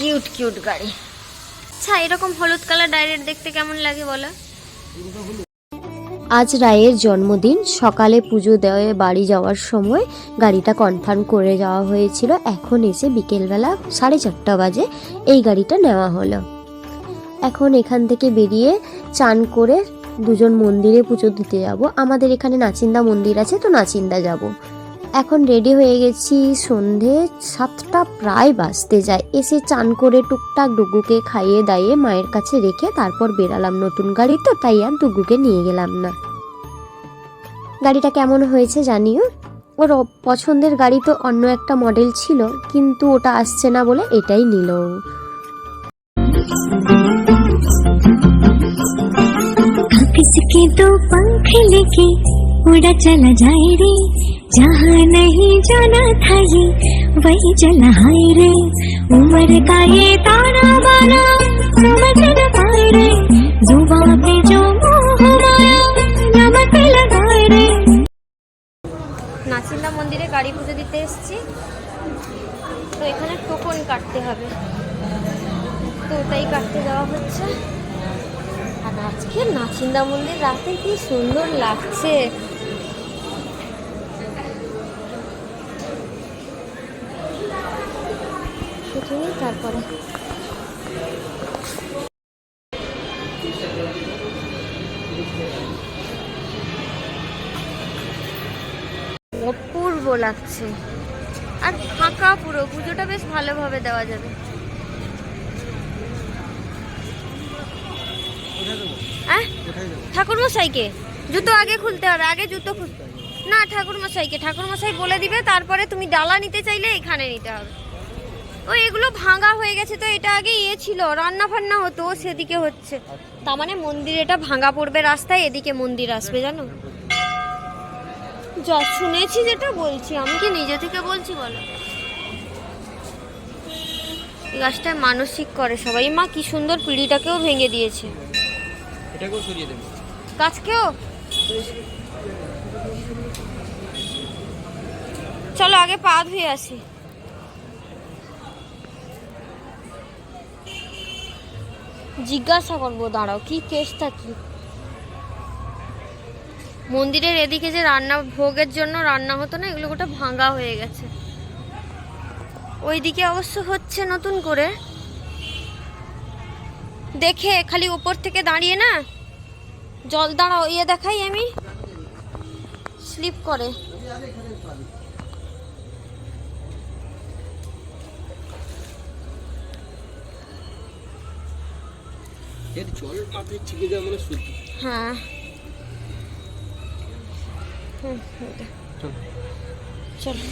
Cute cute গাড়ি। আচ্ছা, এরকম হলুদ কালার ডাইরেক্ট দেখতে কেমন লাগে বলো? আজ রায়ের জন্মদিন, সকালে পুজো দেওয়া বাড়ি যাওয়ার সময় গাড়িটা কনফার্ম করে যাওয়া হয়েছিল। এখন এসে বিকেলবেলা 4:30 বাজে এই গাড়িটা নেওয়া হলো। এখন এখান থেকে বেরিয়ে চান করে দুজন মন্দিরে পুজো দিতে যাব। আমাদের এখানে নাচিন্দা মন্দির আছে, তো নাচিন্দা যাব। এখন রেডি হয়ে গেছি, সন্ধে 7টা প্রায় বাজতে যায়। এসে চান করে টুকটাক ডুগুকে খাইয়ে দাইয়ে মায়ের কাছে রেখে তারপর বেরালাম। নতুন গাড়ি তো, তাই আর ডুগুকে নিয়ে গেলাম না। গাড়িটা কেমন হয়েছে জানিও। ওর পছন্দের গাড়ি তো অন্য একটা মডেল ছিল, কিন্তু ওটা আসছে না বলে এটাই নিল। किसके दो पंख लेके उड़ा चला जाए रे, जहाँ नहीं जाना था ये वही चला हाय रे। उम्र का ये ताना बाना समझ न पाए रे, जुबां पे जो मोह माया नमक लगाए रे। নাচিন্দা মন্দিরে গাড়ি পুজো দিতে এসেছি, তো এখানে টোকন কাটতে হবে, তো ওটাই কাটতে যাওয়া হচ্ছে। আর আজকে নাচিন্দা মন্দির রাতে কি সুন্দর লাগছে। সেখানেই তারপরে অপূর্ব লাগছে, আর ফাঁকা পুরো। পুজোটা বেশ ভালোভাবে দেওয়া যাবে। ঠাকুর মশাইকে জুতো আগে খুলতে হবে, আগে জুতো না, ঠাকুর মশাই বলে দিবে, তারপরে তুমি ডালা নিতে চাইলে এখানে নিতে হবে। ও এগুলো ভাঙা হয়ে গেছে, তো এটা আগে ছিল, রান্না ফান্না হতো, সেদিকে হচ্ছে। তার মানে মন্দির এটা ভাঙা পড়বে রাস্তায়, এদিকে মন্দির আসবে, জানো? যা শুনেছি যেটা বলছি, আমি কি নিজে থেকে বলছি বলো? এই গাছটায় মানসিক করে সবাই। মা কি সুন্দর পিঁড়িটাকেও ভেঙে দিয়েছে, এটাকেও সরিয়ে দেবে গাছকেও। চলো আগে পা ধুয়ে আসি। জিজ্ঞাসা করবো, দাঁড়াও, কি কেসটা কি? মন্দিরের এদিকে যে রান্না, ভোগের জন্য রান্না হতো না, এগুলো গোটা ভাঙা হয়ে গেছে। ওইদিকে অবশ্য হচ্ছে নতুন করে, দেখে খালি উপর থেকে দাঁড়িয়ে না জল, দাঁড়াও ইয়ে দেখাই আমি, স্লিপ করে। এর জল পাতে ছিকে দেওয়া মানে শুদ্ধ। হ্যাঁ, চলো,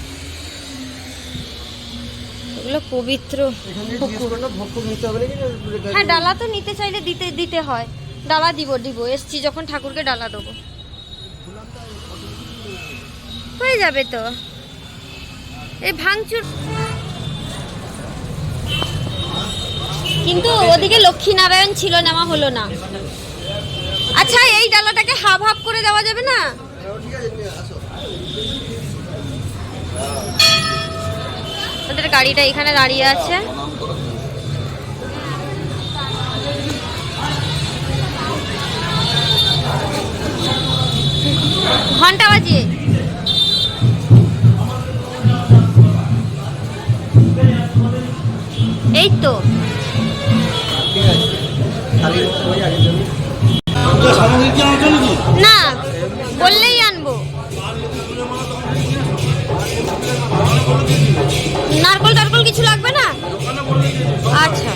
এগুলো পবিত্র। হ্যাঁ, ডালা তো নিতে চাইলে দিতে হয়। ডালা দিব এসছি যখন, ঠাকুরকে ডালা দেবো, হয়ে যাবে তো। এই ভাঙচুর, কিন্তু ওদিকে লক্ষ্মীনারায়ণ ছিল, নেওয়া হলো না। আচ্ছা, এই ডালাটাকে হাফ হাফ করে দেওয়া যাবে না? ওদের গাড়িটা এখানে দাঁড়িয়ে আছে। ঘন্টা বাজিয়ে এই তো। না, বললেই আনবো। নারকল টারকল কিছু লাগবে না? আচ্ছা,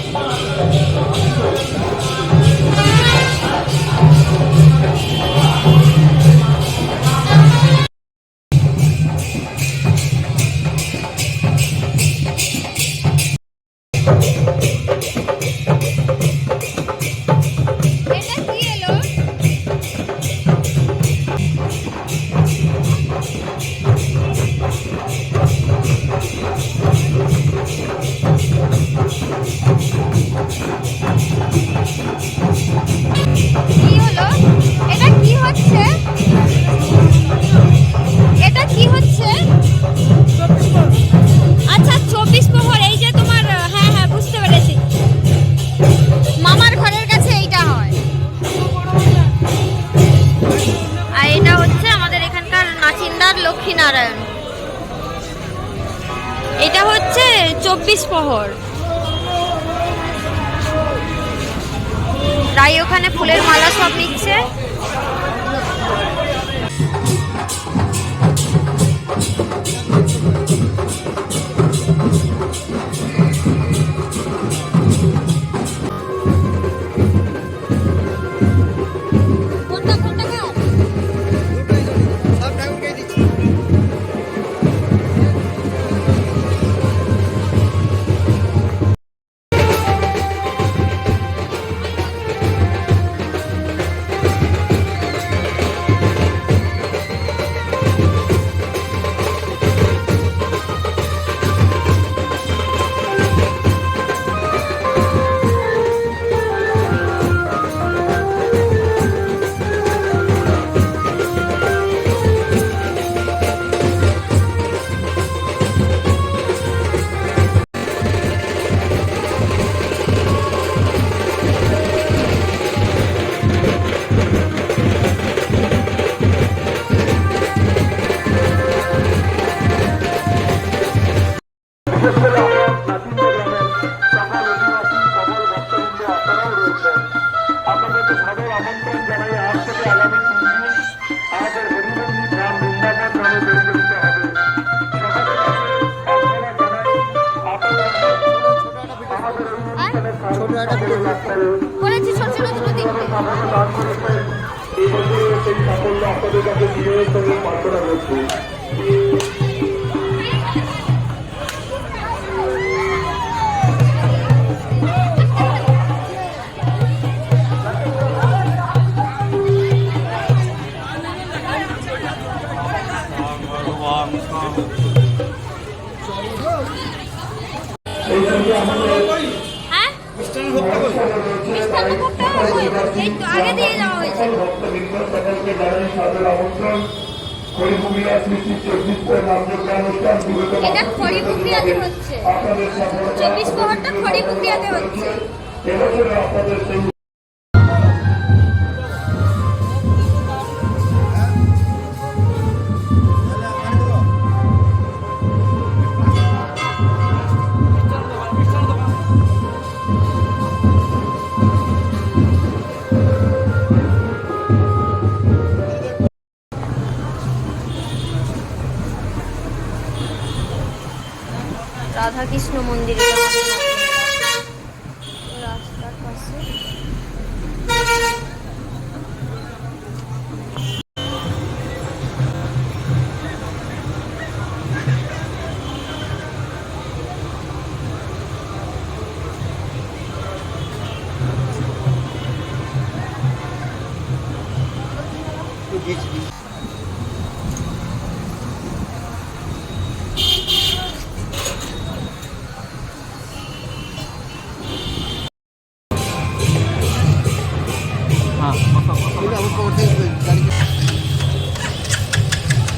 এটা কি এলো? কি হলো? এটা কি হচ্ছে? এটা কি হচ্ছে? আচ্ছা, 24 প্রহর, এই যে তোমার, হ্যাঁ বুঝতে পেরেছি। 24 প্রহর। রাই ওখানে ফুলের মালা সব নিচ্ছে। বলেছি ছোট ছোট দুটো দিতে। হ্যাঁ মিষ্টান্ন ভোগটা এই তো আগে দিয়ে যাওয়া হয়েছে। এটা খড়িপুকুরিয়াতে হচ্ছে, 24 প্রহরটা খড়িপুকুরিয়াতে হচ্ছে। রাধাকৃষ্ণ মন্দির রাস্তার পাশে।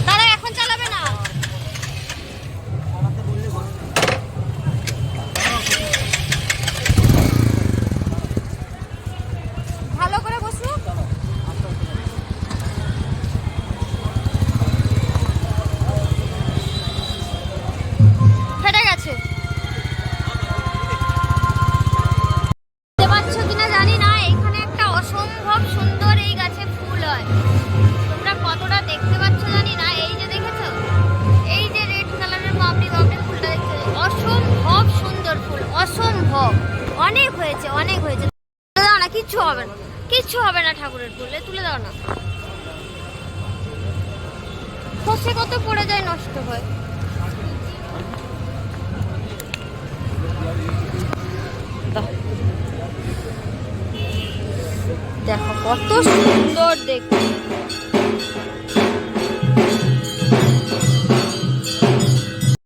তারা এখন চালাবে না। ভালো করে বসো। ফেটে গেছে। দেখতে পাচ্ছ কিনা জানি না, এখানে একটা অসম্ভব সুন্দর এই গাছে ফুল হয়। তোমরা কতটা দেখতে পাচ্ছ জানি না। এই যে দেখেছো, এই যে রেড কালারের বাবরি বাবরি ফুলটা দেখছো, অসম্ভব সুন্দর ফুল, অসম্ভব। অনেক হয়েছে, অনেক হয়েছে। তুলে দাও না, কিচ্ছু হবে না, কিচ্ছু হবে না। ঠাকুরের ফুলে তুলে দাও না, খসে কত পড়ে যায়, নষ্ট হয়। দেখো কত সুন্দর দেখতে।